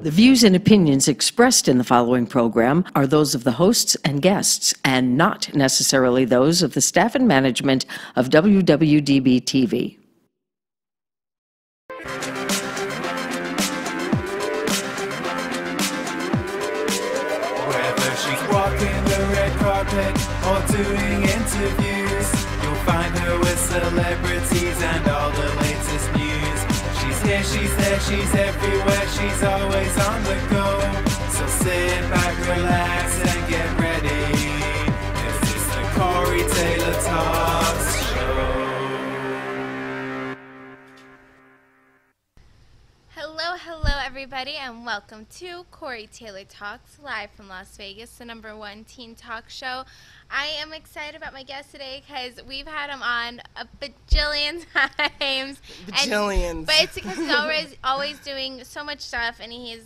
The views and opinions expressed in the following program are those of the hosts and guests, and not necessarily those of the staff and management of WWDB TV. Whether she's walking the red carpet or doing interviews, you'll find her with celebrities and all the latest news. She's here, she's there, she's everywhere, she's always on the go. So sit back, relax, and get ready. This is the Corey Taylor Talks Show. Hello everybody, and welcome to Corey Taylor Talks, live from Las Vegas, the #1 teen talk show. I am excited about my guest today because we've had him on a bajillion times. Bajillions. But it's because he's always doing so much stuff, and he's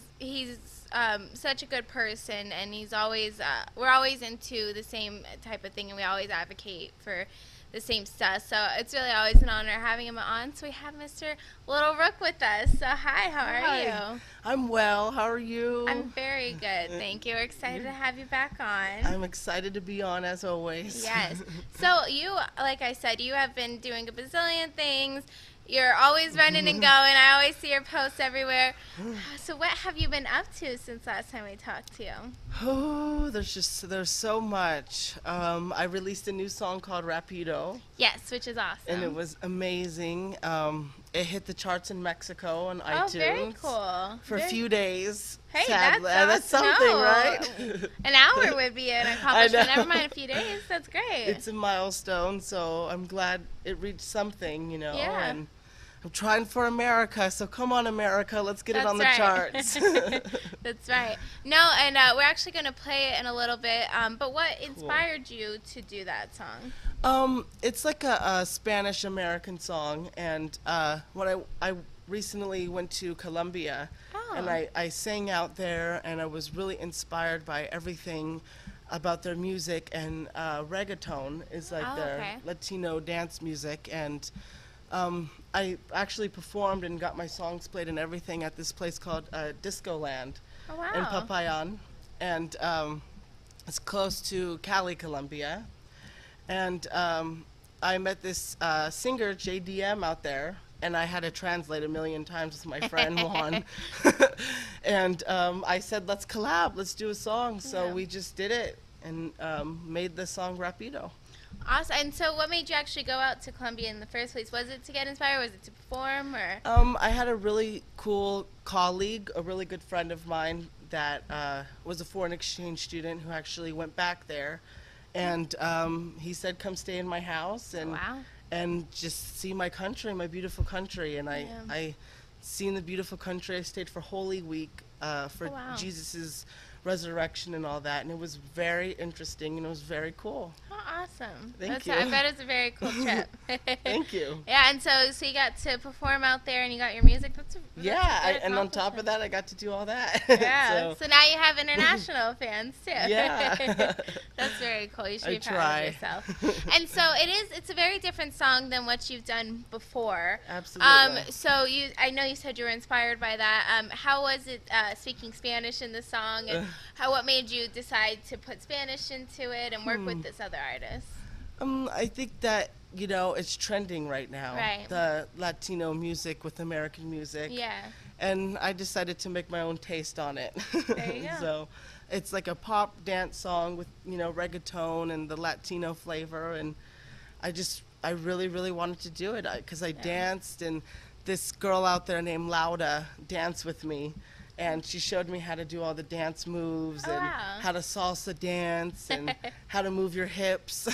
such a good person, and he's always we're always into the same type of thing, and we always advocate for the same stuff. So it's really always an honor having him on. So we have Mr. Lil Rheuk with us. So hi, how are you? I'm well. How are you? I'm very good, thank you. We're excited to have you back on. I'm excited to be on as always. Yes. So you, like I said, you have been doing a bazillion things. You're always running and going. I always see your posts everywhere. So what have you been up to since last time we talked to you? Oh, there's so much. I released a new song called Rapido. Yes, which is awesome. And it was amazing. It hit the charts in Mexico on iTunes. Oh, very cool. For a few days. Hey, sadly. that's something, right? An hour would be an accomplishment. Never mind a few days. That's great. It's a milestone, so I'm glad it reached something, you know. Yeah. And I'm trying for America, so come on, America, let's get it on the charts. That's right. No, and we're actually going to play it in a little bit, but what inspired you to do that song? It's like a Spanish-American song, and when I recently went to Colombia, and I sang out there, and I was really inspired by everything about their music, and reggaeton is like their Latino dance music, and I actually performed and got my songs played and everything at this place called Disco Land in Popayan, and it's close to Cali, Colombia. And I met this singer, JDM, out there, and I had to translate a million times with my friend Juan. And I said, let's collab, let's do a song. So we just did it and made the song Rapido. Awesome. And so what made you actually go out to Colombia in the first place? Was it to get inspired? Was it to perform? Or? I had a really cool colleague, a really good friend of mine that was a foreign exchange student who actually went back there. And he said, come stay in my house and just see my country, my beautiful country. And I seen the beautiful country. I stayed for Holy Week for Jesus's resurrection and all that, and it was very interesting, and it was very cool. Oh, awesome. Thank you. I bet it's a very cool trip. Thank you. Yeah, and so you got to perform out there, and you got your music. That's and on top of that, I got to do all that. Yeah, so now you have international fans, too. Yeah. That's very cool. You should be proud of yourself. And so it's a very different song than what you've done before. Absolutely. So I know you said you were inspired by that. How was it speaking Spanish in the song, and what made you decide to put Spanish into it and work with this other artist? I think that, you know, it's trending right now. Right. The Latino music with American music. Yeah. And I decided to make my own taste on it. There you go. So it's like a pop dance song with, you know, reggaeton and the Latino flavor. And I really, really wanted to do it because I danced, and this girl out there named Lauda danced with me. And she showed me how to do all the dance moves and how to salsa dance and how to move your hips.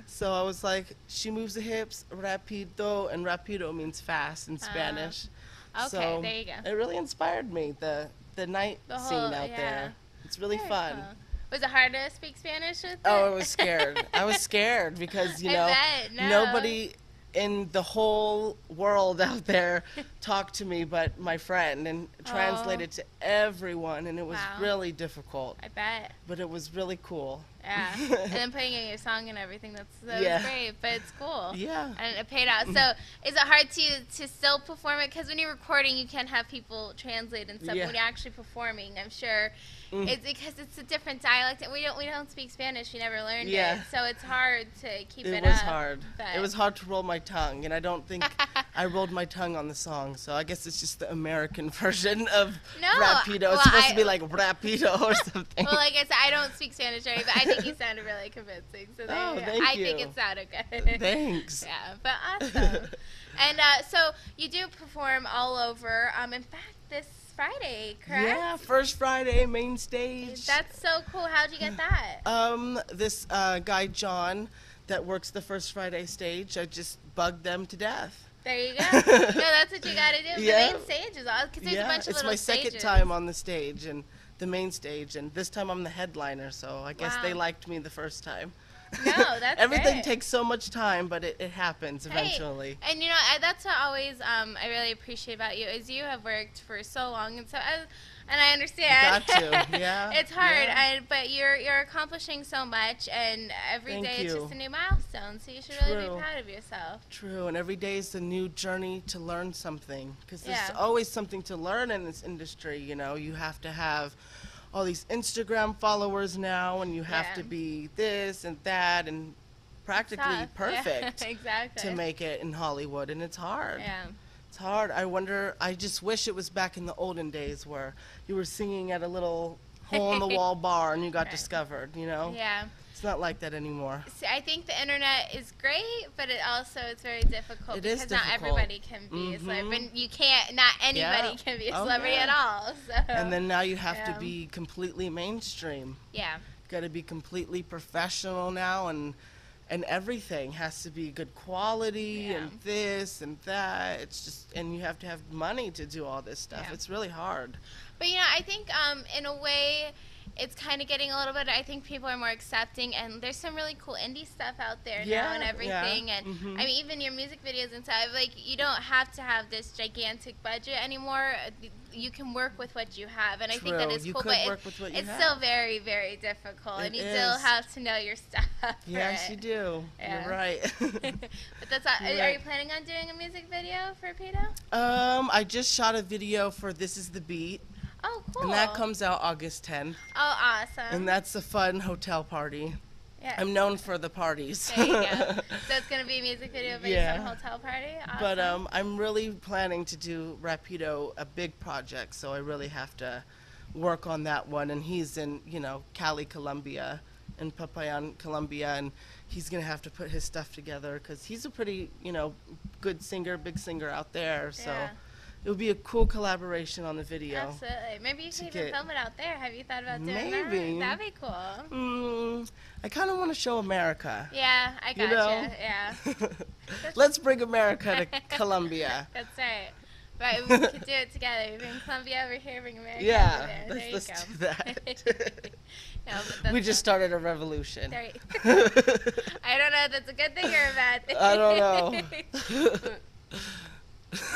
So I was like, she moves the hips, rapido, and rapido means fast in Spanish. Okay, so there you go. It really inspired me, the night scene out there. It's really fun. Cool. Was it hard to speak Spanish with I was scared. I was scared because, you know, nobody in the whole world out there talked to me but my friend, and translated to everyone, and it was really difficult. I bet. But it was really cool. Yeah, and then putting in your song and everything, that was great, but it's cool. Yeah. And it paid out. So is it hard to still perform it? Because when you're recording, you can have people translate and stuff. Yeah. When you're actually performing, I'm sure it's because it's a different dialect, and we don't speak Spanish. We never learned it, so it's hard to keep it up. It was hard. But It was hard to roll my tongue, and I don't think I rolled my tongue on the song. So I guess it's just the American version of Rapido. It's supposed to be like Rapido or something. Well, like I said, I don't speak Spanish, but I think you sounded really convincing. So thank you. think it sounded good. Thanks. Yeah, but awesome. And so you do perform all over. In fact, this Friday, correct? Yeah, first Friday, main stage. That's so cool. How'd you get that? This guy John that works the first Friday stage, I just bugged them to death. There you go. No, that's what you got to do. Yeah. The main stage is awesome, because there's a bunch of it's little my stages. second time on the stage, and the main stage, and this time I'm the headliner, so I guess they liked me the first time. No, that's Everything great. takes so much time, but it happens eventually. Hey, and you know, that's what always I really appreciate about you, is you have worked for so long, and and I understand. Got to, yeah. It's hard, yeah. but you're accomplishing so much, and every day it's just a new milestone. So you should really be proud of yourself. True, and every day is a new journey to learn something, because there's Yeah. always something to learn in this industry. You know, you have to have all these Instagram followers now, and you have to be this and that, and practically Tough. perfect Yeah, exactly. to make it in Hollywood, and it's hard. Yeah. It's hard. I just wish it was back in the olden days where you were singing at a little hole-in-the-wall bar and you got discovered, you know? Yeah. It's not like that anymore. See, I think the internet is great, but it's very difficult, It is because not difficult. everybody can be a celebrity. And you can't, not anybody can be a celebrity at all. So. And then now you have to be completely mainstream. Yeah. You've got to be completely professional now, and everything has to be good quality and this and that. It's just, and you have to have money to do all this stuff. It's really hard. But you know, I think in a way, it's kind of getting a little bit, I think people are more accepting, and there's some really cool indie stuff out there now and everything. And I mean, even your music videos and stuff, like, you don't have to have this gigantic budget anymore. You can work with what you have, and I think that is cool, but it's still very, very difficult, and you still have to know your stuff. Yes, you do. Yeah. You're right. But that's all. Are you planning on doing a music video for Pedo? I just shot a video for This Is the Beat. Oh, cool. And that comes out August 10th. Oh, awesome. And that's a fun hotel party. Yeah. I'm known for the parties. There you go. So it's going to be a music video based on a hotel party? Awesome. But I'm really planning to do Rapido, a big project, so I really have to work on that one. And he's in, Cali, Colombia, in Popayan, Colombia, and he's going to have to put his stuff together, because he's a pretty, good singer, big singer out there. So. Yeah. It would be a cool collaboration on the video. Absolutely. Maybe you can even film it out there. Have you thought about doing that? Maybe. That'd be cool. I kind of want to show America. Yeah, I gotcha. Yeah. Let's bring America to Colombia. That's right. But we could do it together. We bring Colombia over here, bring America over there. Let's There you do that. No, we just started a revolution. I don't know if that's a good thing or a bad thing. I don't know.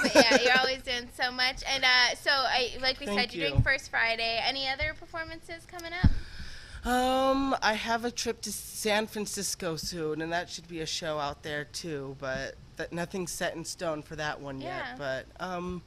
But yeah, you're always doing so much. And so, like we said, you're doing First Friday. Any other performances coming up? I have a trip to San Francisco soon, and that should be a show out there too, but nothing's set in stone for that one yet. But I'm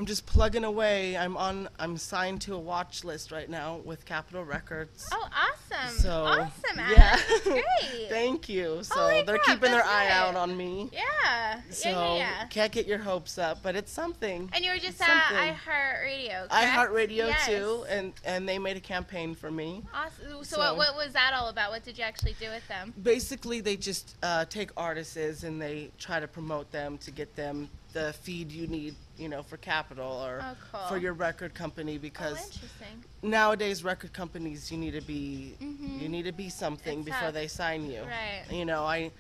just plugging away. I'm signed to a watch list right now with Capitol Records. Oh, awesome. So, awesome, Adam. yeah. That's great. Thank you. So Holy they're crap, keeping their that's eye great. out on me. Yeah. So can't get your hopes up, but it's something. And you were just at iHeartRadio, correct? iHeartRadio too, and they made a campaign for me. Awesome. So what was that all about? What did you actually do with them? Basically, they just take artists and they try to promote them to get them the feed you need, for Capitol or for your record company, because nowadays record companies, you need to be something before they sign you. Right.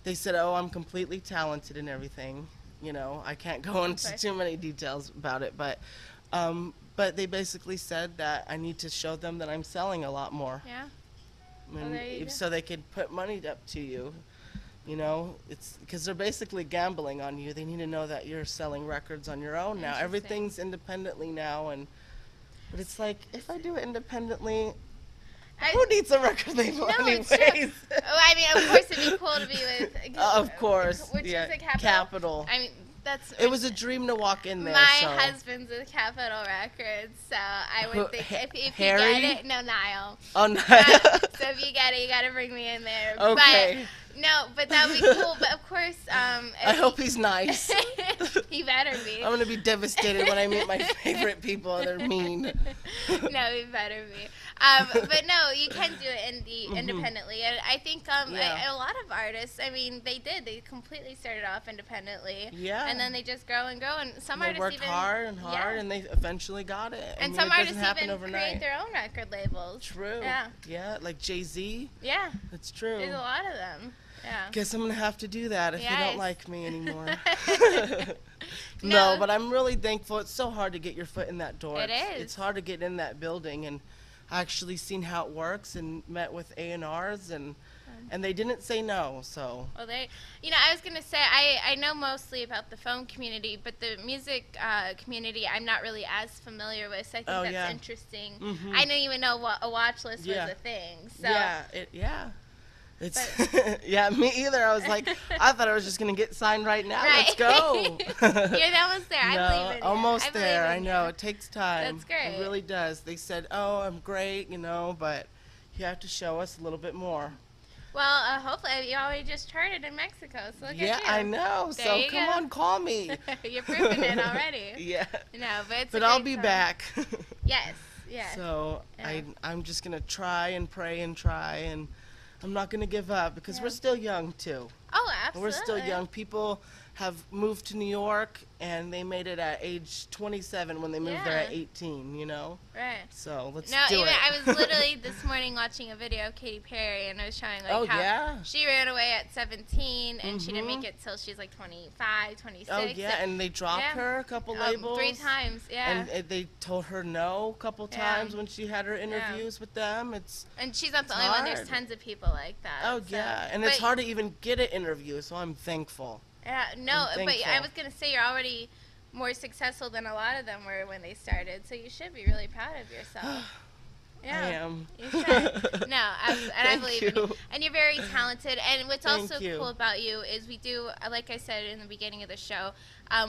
They said, oh, I'm completely talented and everything. I can't go into too many details about it, but they basically said that I need to show them that I'm selling a lot more. Yeah. So they could put money up to you. It's because they're basically gambling on you. They need to know that you're selling records on your own now. Everything's independently now, but it's like, if I do it independently, Who needs a record label No, anyways? it's true. Oh, I mean, of course, it'd be cool to be with. Of course. Which Yeah. is a Capitol. Capitol. I mean, that's. It was a dream to walk in there. My so. husband's with Capitol Records, so I would think if you Harry? get it, no, Niall. Oh, no. So if you get it, you got to bring me in there. Okay. But, no, but that would be cool. But of course, I hope he's nice. he better be. I'm going to be devastated when I meet my favorite people and they're mean. No, he better be. But no, you can do it independently. And I think Yeah. a lot of artists, I mean, they did. They completely started off independently. Yeah. And then they just grow and grow. And some They artists worked even. hard and hard, yeah. and they eventually got it. I And mean, some it artists doesn't happen even overnight. create their own record labels. True. Yeah. Yeah, like Jay-Z. Yeah. That's true. There's a lot of them. Yeah. Guess I'm going to have to do that if you Yes. don't like me anymore. No. No, but I'm really thankful. It's so hard to get your foot in that door. It is. It's hard to get in that building, and actually seen how it works and met with A&Rs, and they didn't say no, so. Well, I was going to say, I know mostly about the phone community, but the music community I'm not really as familiar with, so I think Oh, that's yeah. interesting. Mhm. I didn't even know what a watch list Yeah. was a thing. So. Yeah. It's yeah, me either. I was like, I thought I was just gonna get signed right now. Right. Let's go. You're almost there. I believe in you. almost I believe there. in I know you. it takes time. That's great. It really does. They said, "Oh, I'm great," but you have to show us a little bit more. Well, hopefully you already just charted in Mexico, so look Yeah, at you. I know. There So you come go. on, call me. You're proving it already. Yeah. No, but it's. But a I'll great be song. back. Yes. Yes. So Yeah. I'm just gonna try and pray and try, and I'm not gonna give up because Yeah. we're still young too. Oh, absolutely. We're still young. People have moved to New York, and they made it at age 27 when they moved there at Yeah. 18, Right. So let's No, do even it. I was literally this morning watching a video of Katy Perry, and I was showing like Oh, how yeah? she ran away at 17, and she didn't Mhm. make it till she's like 25, 26. Oh, yeah, and they dropped yeah. her a couple labels. 3 times, yeah. And they told her no a couple Yeah. times when she had her interviews with them. And she's not the it's only one. There's hard. tons of people like that. Oh, so- yeah, and it's but- hard to even get an interview, so I'm thankful. Yeah, no, I'm but I thankful. was gonna say you're already more successful than a lot of them were when they started, so you should be really proud of yourself. Yeah. I am. You should. No, and I Thank believe in you. you. And you're very talented. And what's Thank also you. cool about you is we do, like I said in the beginning of the show,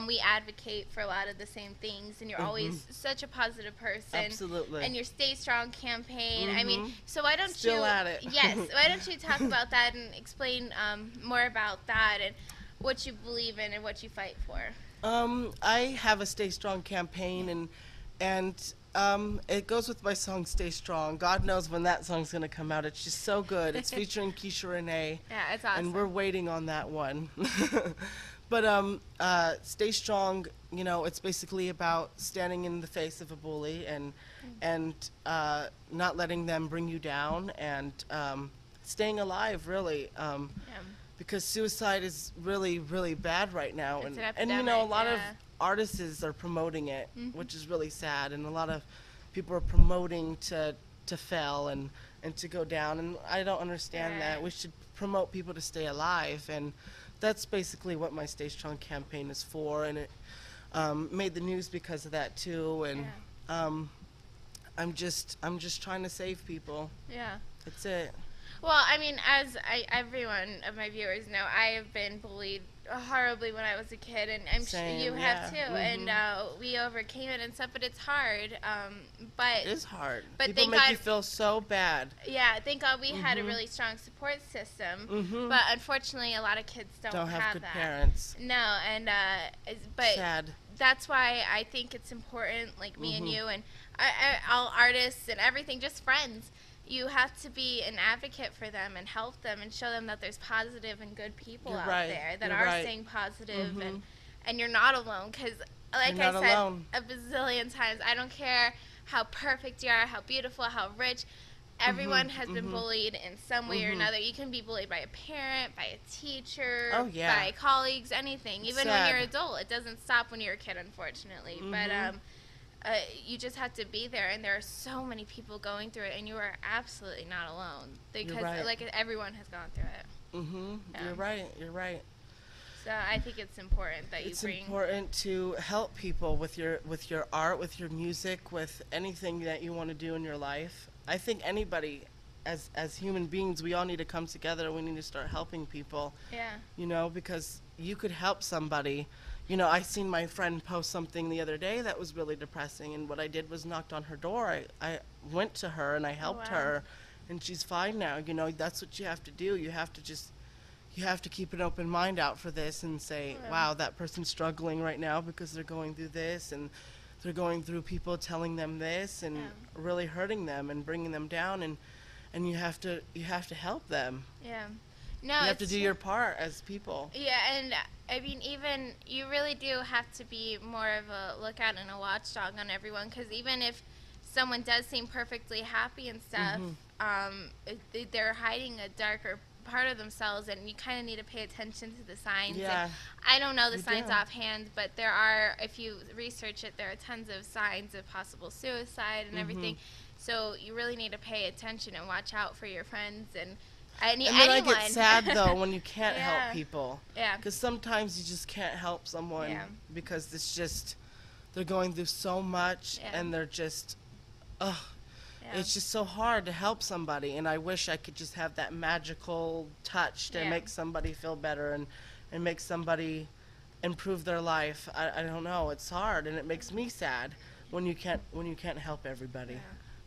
we advocate for a lot of the same things. And you're always such a positive person. Absolutely. And your Stay Strong campaign. I mean, Mhm. so why don't Still you? at it. Yes. Why don't you talk about that and explain more about that and what you believe in and what you fight for? I have a Stay Strong campaign, and it goes with my song Stay Strong. God knows when that song's going to come out. It's just so good. It's featuring Keisha Renee, Yeah, it's awesome. and we're waiting on that one. But Stay Strong, it's basically about standing in the face of a bully and not letting them bring you down, and staying alive, really. Yeah. Because suicide is really, really bad right now, It's an and a epidemic, lot of yeah. artists are promoting it, Mhm. which is really sad, and a lot of people are promoting to fail and to go down, and I don't understand that. Right. We should promote people to stay alive, and that's basically what my Stay Strong campaign is for, and it made the news because of that too, and I'm just trying to save people. Yeah. That's it. Well, I mean, as everyone of my viewers know, I have been bullied horribly when I was a kid, and I'm sure Same, you have yeah. too. And we overcame it and stuff, but it's hard. But It is hard. But People thank make you God- feel so bad. yeah, thank God we had a really strong support system. Mhm. But unfortunately, a lot of kids don't Have good that. parents. No, and but Sad. that's why I think it's important, like me Mm-hmm. and you and all artists and everything, just friends. You have to be an advocate for them and help them and show them that there's positive and good people You're out right. there that You're are right. staying positive Mhm. and you're not alone. Because, like You're I not said alone. a bazillion times, I don't care how perfect you are, how beautiful, how rich. Everyone has been bullied in some way or another. You can be bullied by a parent, by a teacher, Oh, yeah. by colleagues, anything. Even when Sad. you're an adult, it doesn't stop when you're a kid, unfortunately. But you just have to be there, and there are so many people going through it, and you are absolutely not alone because, right. like, everyone has gone through it. Yeah. You're right. You're right. So I think it's important that It's you bring. important to help people with your art, with your music, with anything that you want to do in your life. I think anybody as human beings, we all need to come together. We need to start helping people. Yeah. You know, because you could help somebody. You know, I seen my friend post something the other day that was really depressing, and what I did was knocked on her door. I went to her and I helped wow. her, and she's fine now. You know, that's what you have to do. You have to keep an open mind out for this and say, wow, that person's struggling right now because they're going through this, and they're going through people telling them this and really hurting them and bringing them down, and you have to help them. Yeah. No, You have to do your part as people. Yeah, and I mean, even you really do have to be more of a lookout and a watchdog on everyone, because even if someone does seem perfectly happy and stuff, they're hiding a darker part of themselves, and you kind of need to pay attention to the signs. Yeah. And I don't know the You signs do. offhand, but there are, if you research it, there are tons of signs of possible suicide and everything. So you really need to pay attention and watch out for your friends and And then anyone. I get sad though when you can't Yeah. help people. Yeah. Because sometimes you just can't help someone because it's just, they're going through so much and they're just, it's just so hard to help somebody. And I wish I could just have that magical touch to make somebody feel better and make somebody improve their life. I don't know, it's hard, and it makes me sad when you can't help everybody. Yeah.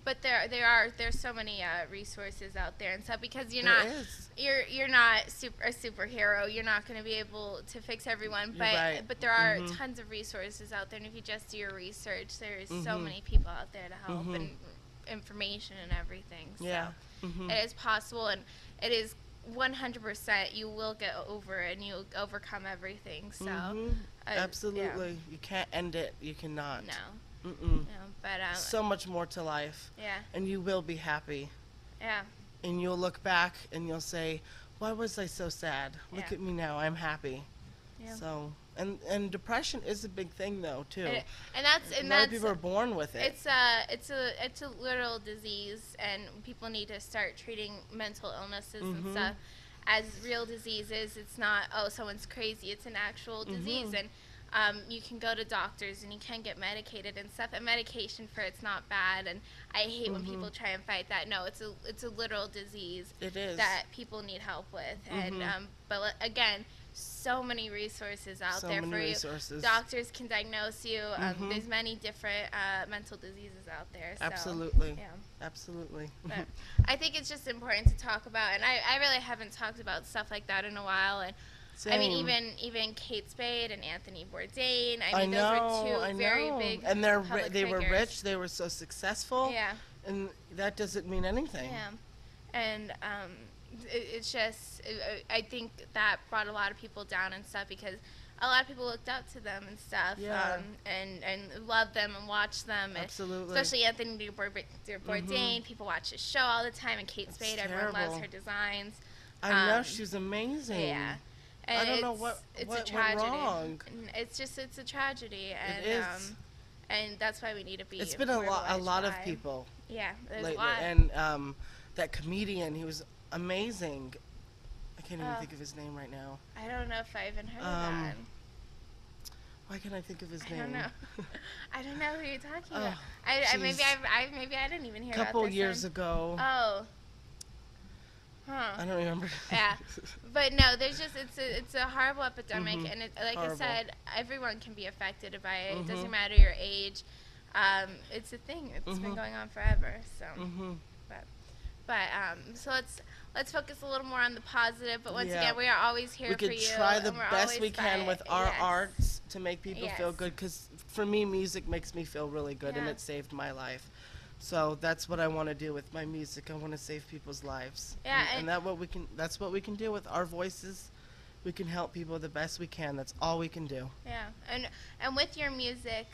But there's so many resources out there and stuff, because you're There not is. you're not a superhero. You're not going to be able to fix everyone, but right. but there are tons of resources out there, and if you just do your research, there's so many people out there to help and information and everything. So Yeah. it is possible, and it is 100%. You will get over it, and you'll overcome everything. So Absolutely, you can't end it. You cannot. no, Mm-mm. but So much more to life, yeah, and you will be happy. yeah. And you'll look back and you'll say, why was I so sad? Look Yeah. at me now, I'm happy. Yeah. So, and depression is a big thing though, too. And that's A lot of people are born with it. It's a literal disease, and people need to start treating mental illnesses and stuff as real diseases. It's not, oh, someone's crazy. It's an actual disease, and you can go to doctors and you can get medicated and stuff. And medication for it's not bad. And I hate when people try and fight that. No, it's a literal disease. It is. That people need help with. And but again, so many resources out So there many for resources. you. Doctors can diagnose you. There's many different mental diseases out there. So, Absolutely. Yeah. Absolutely. But I think it's just important to talk about, and I really haven't talked about stuff like that in a while. And I mean, Same. even Kate Spade and Anthony Bourdain. I mean, know, those are two very big and public they were figures. rich, they were so successful, Yeah. and that doesn't mean anything. Yeah, and it's just I think that brought a lot of people down and stuff, because a lot of people looked up to them and stuff, Yeah. and loved them and watched them. Absolutely. Especially Anthony Bourdain. People watch his show all the time, and Kate Spade. Everyone loves terrible. her designs. I know, she's amazing. Yeah. I And don't know what it's went a tragedy. wrong. And it's a tragedy, and It is. and that's why we need to be. It's been a lot of people Yeah, there's lately, a lot. and that comedian, he was amazing. I can't even think of his name right now. I don't know if I even heard of that. Why can't I think of his I name? don't know. I don't know who you're talking about. Oh, Maybe jeez. maybe I didn't even hear A about couple this years one. ago. Oh. Huh. I don't remember. Yeah, but no, there's just it's a horrible epidemic, and like Horrible. I said, everyone can be affected by it. It doesn't Mhm. matter your age. It's a thing. It's been going on forever. So, so let's focus a little more on the positive. But once Yeah. again, we are always here We for could you. try the and we're best always we can by- with our yes. arts to make people feel Yes. good, because for me, music makes me feel really good, and Yeah. it saved my life. So that's what I want to do with my music. I want to save people's lives. Yeah, and that's what we can do with our voices. We can help people the best we can. That's all we can do. Yeah, and with your music,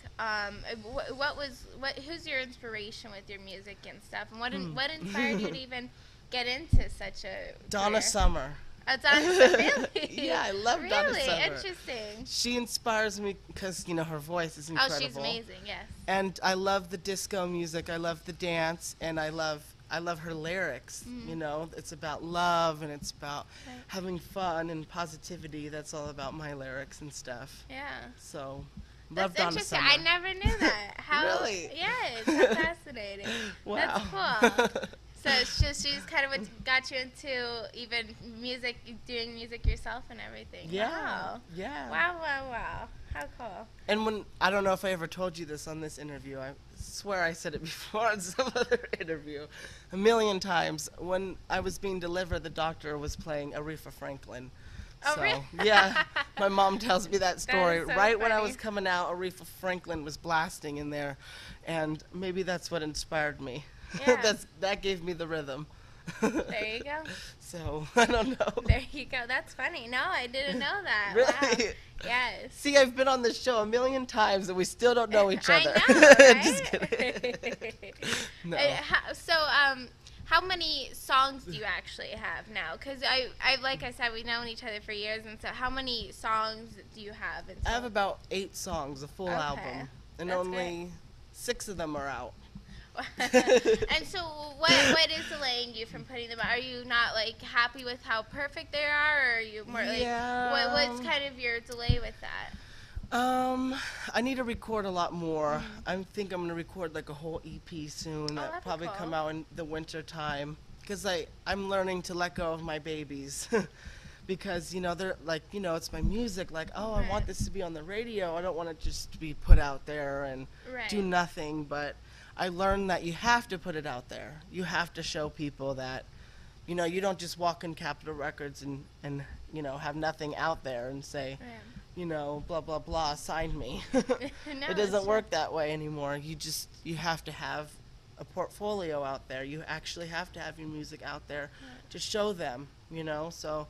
who's your inspiration with your music and stuff, and what inspired you to even get into such a Donna career? Summer. Donna Summer, really? Yeah, I love really? Donna Summer. Interesting. She inspires me because, her voice is incredible. Oh, she's amazing. Yes. And I love the disco music. I love the dance, and I love her lyrics. It's about love, and it's about having fun and positivity. That's all about my lyrics and stuff. Yeah. So, That's love Donna interesting. Summer. I never knew that. How? Really? Yes. That's fascinating. Wow. That's cool. So it's she's kind of what got you into even music, doing music yourself and everything. Yeah. Wow. Yeah. Wow, wow, wow. How cool. And when, I don't know if I ever told you this on this interview, I swear I said it before on some other interview, a million times. When I was being delivered, the doctor was playing Aretha Franklin. Oh, So, really? yeah, my mom tells me that story. is so Right when I funny. was coming out, Aretha Franklin was blasting in there, and maybe that's what inspired me. Yeah. That gave me the rhythm. There you go. So, I don't know. There you go. That's funny. No, I didn't know that. Really? Wow. Yes. See, I've been on this show a million times, and we still don't know each other. I know, right? Just kidding. No. How many songs do you actually have now? Because like I said, we've known each other for years, and so how many songs do you have? I have about 8 songs, a full Okay. album, and That's only 6 of them are out. And so what is delaying you from putting them out? Are you not like happy with how perfect they are, or are you more like Yeah. what's kind of your delay with that? I need to record a lot more. I think I'm gonna record like a whole EP soon. That'll that'd be probably cool. come out in the winter time. Because I'm learning to let go of my babies. Because, they're like, it's my music. Like, oh, I want Right. this to be on the radio. I don't want it just to be put out there and Right. do nothing. But I learned that you have to put it out there. You have to show people that, you don't just walk in Capitol Records and have nothing out there and say, blah, blah, blah, sign me. No, It that's doesn't true. work that way anymore. You have to have a portfolio out there. You actually have to have your music out there to show them, So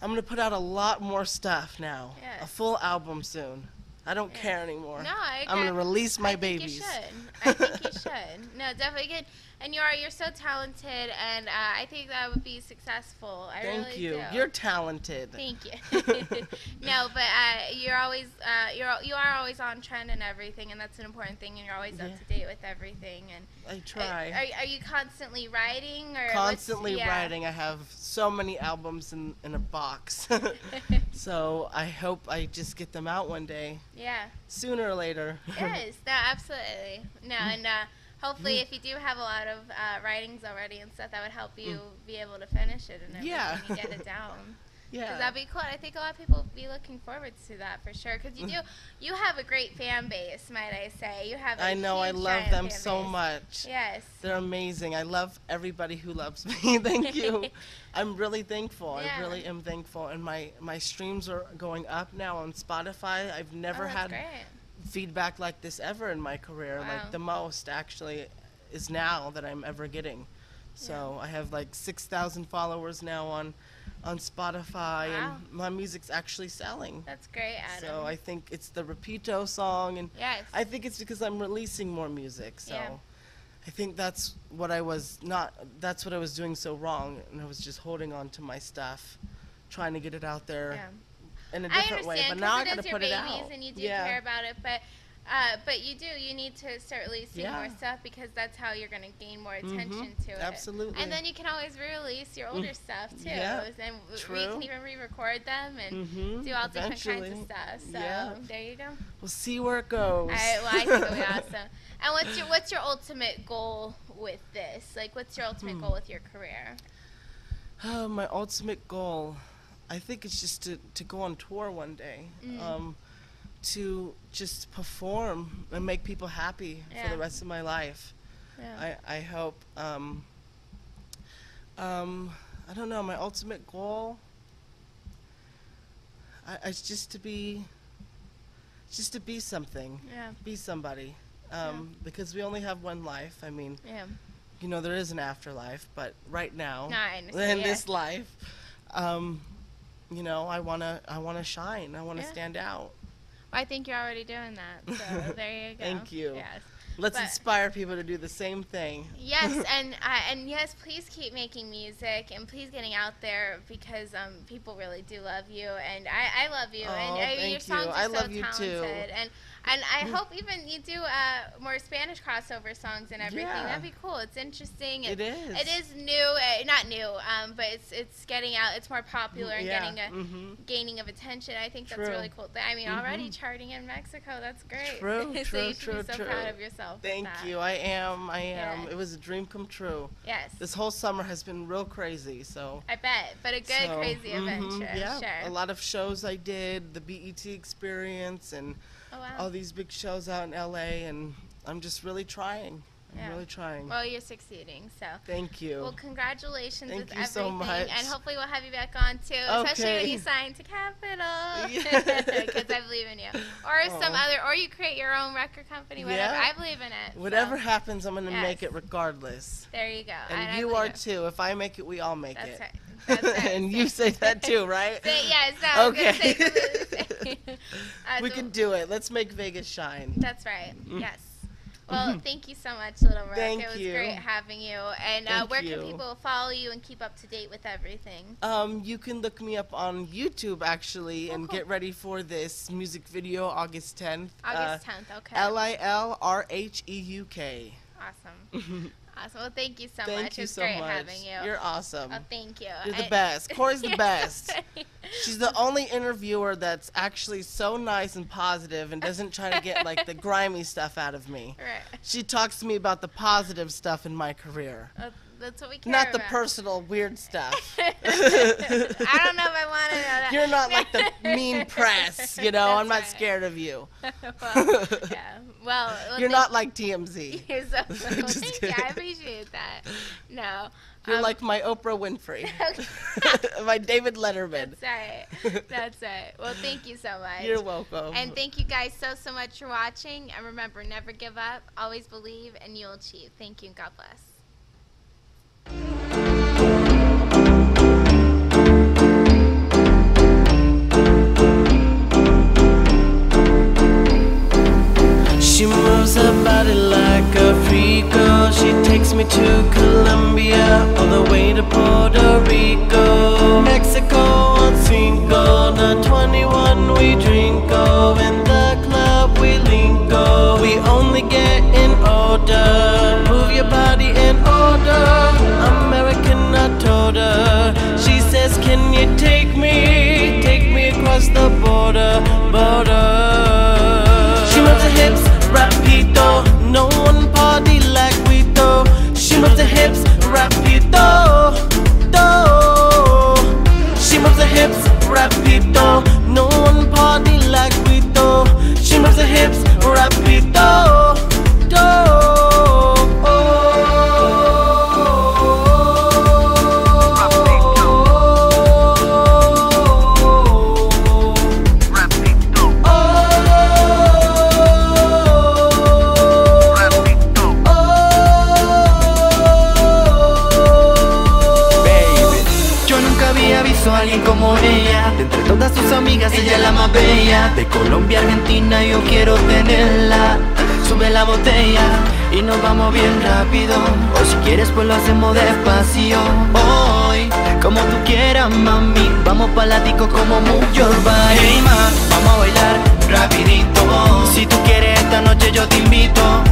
I'm going to put out a lot more stuff now. Yes. A full album soon. I don't care anymore. No, I I'm going to agree. release my I think babies. You should. I think you should. No, definitely good. And you're so talented, and I think that would be successful. I Thank really you. do. You're talented. Thank you. No, but you're always you are always on trend and everything, and that's an important thing. And you're always up Yeah. to date with everything. And I try. Are you constantly writing or Constantly yeah. writing. I have so many albums in a box. So I hope I just get them out one day, Yeah. sooner or later. Yes. No. Absolutely. No. And hopefully, if you do have a lot of writings already and stuff, that would help you be able to finish it and everything Yeah. and get it down. Yeah. Because that'd be cool. I think a lot of people would be looking forward to that for sure. Because you have a great fan base, might I say. You have. I know. I huge, love giant them fan so base. much. Yes. They're amazing. I love everybody who loves me. Thank you. I'm really thankful. Yeah. I really am thankful. And my streams are going up now on Spotify. I've never Oh, that's had great. feedback like this ever in my career. Wow. Like the most actually is now that I'm ever getting. So I have like 6,000 followers now on Spotify, Wow. and my music's actually selling. That's great, Adam. So I think it's the Repito song, and Yes. I think it's because I'm releasing more music. So Yeah. I think that's what I was doing so wrong, and I was just holding on to my stuff, trying to get it out there Yeah. in a I different way. understand But now I because got to it is your put it babies out. and you do Yeah. care about it, but you need to start releasing Yeah. more stuff because that's how you're going to gain more attention to it. Absolutely. And then you can always re-release your older stuff too. Yeah. And we True. can even re-record them and Mhm. do all different kinds Eventually. of stuff. So Yeah. there you go. We'll see where it goes. I think it'll be awesome. And what's your ultimate goal with this? Like, what's your ultimate goal with your career? Oh, my ultimate goal, I think it's just to go on tour one day, to just perform and make people happy for Yeah. the rest of my life. Yeah. I hope. I don't know. My ultimate goal, it's just to be something, Yeah. be somebody. Yeah. Because we only have one life. I mean, Yeah. there is an afterlife, but right now, No, I understand. in this life, I wanna shine. I wanna Yeah. stand out. I think you're already doing that. So there you go. Thank you. Yes. Let's But- inspire people to do the same thing. Yes, and yes, please keep making music and please getting out there because people really do love you and I love you Oh, and your thank songs you. are I so love you too. talented and And I hope even you do more Spanish crossover songs and everything. Yeah. That'd be cool. It's interesting. It is. It is new, not new, but it's getting out. It's more popular and Yeah. getting a gaining of attention. I think that's True. a really cool thing. I mean, already charting in Mexico. That's great. True, So true, you should true, be so true. proud of yourself. with Thank that. you. I am. Yeah. It was a dream come true. Yes. This whole summer has been real crazy. So. I bet, but a good, So, crazy adventure. Yeah, Sure. a lot of shows I did, the BET experience, and Oh, wow. all these big shows out in LA, and I'm just really trying. I'm Yeah. really trying. Well, you're succeeding, so. Thank you. Well, congratulations Thank with you everything, so much. and hopefully we'll have you back on too, especially when Okay. you sign to Capitol, Yeah. because I believe in you. Or some other, or you create your own record company, whatever. Yeah. I believe in it. Whatever so. happens, I'm gonna make Yes. it regardless. There you go. And I you believe are it. too. If I make it, we all make That's it. right. That's right. And you say that too, right? Yes. No, Okay. We so- can do it. Let's make Vegas shine. That's right. Yes. Well, thank you so much, Little Rheuk. Thank it was you. great having you. And Thank where you. can people follow you and keep up to date with everything? You can look me up on YouTube actually, and cool. get ready for this music video August 10th. August 10th. Okay. LILRHEUK. Awesome. Awesome. Well, thank you so much. Thank It you was so great much. having you. You're awesome. Oh, thank you. You're the best. Corey's the You're best. so sweet. She's the only interviewer that's actually so nice and positive and doesn't try to get like the grimy stuff out of me. Right. She talks to me about the positive stuff in my career, That's what we care not the about. personal weird stuff. I don't know if I want to know that. You're not like the mean press, you know. I'm not That's right. scared of you. Well, yeah. Well, You're not like TMZ. You're so Just thank you. I kidding. appreciate that. No. You're like my Oprah Winfrey, my David Letterman. That's right. That's right. Well, thank you so much. You're welcome. And thank you guys so much for watching. And remember, never give up, always believe, and you'll achieve. Thank you, and God bless. She moves her body like a freak girl. She takes me to Colombia, all the way to Puerto Rico, Mexico on Cinco. The 21 we drink, oh, in the club we link, oh. We only get in order, move your body in order. American, I told her. She says, can you take me across the border. She moves her hips rapido, no one party like we do. She moves her hips rapido, do. She moves her hips rapido, no one party like we do. She moves her hips rapido, do. A alguien como ella, de entre todas sus amigas ella es la más bella. De Colombia a Argentina yo quiero tenerla. Sube la botella y nos vamos bien rápido, o si quieres pues lo hacemos despacio. Hoy, como tú quieras mami, vamos pa'l disco como move your body. Hey ma, vamos a bailar rapidito. Si tú quieres esta noche yo te invito.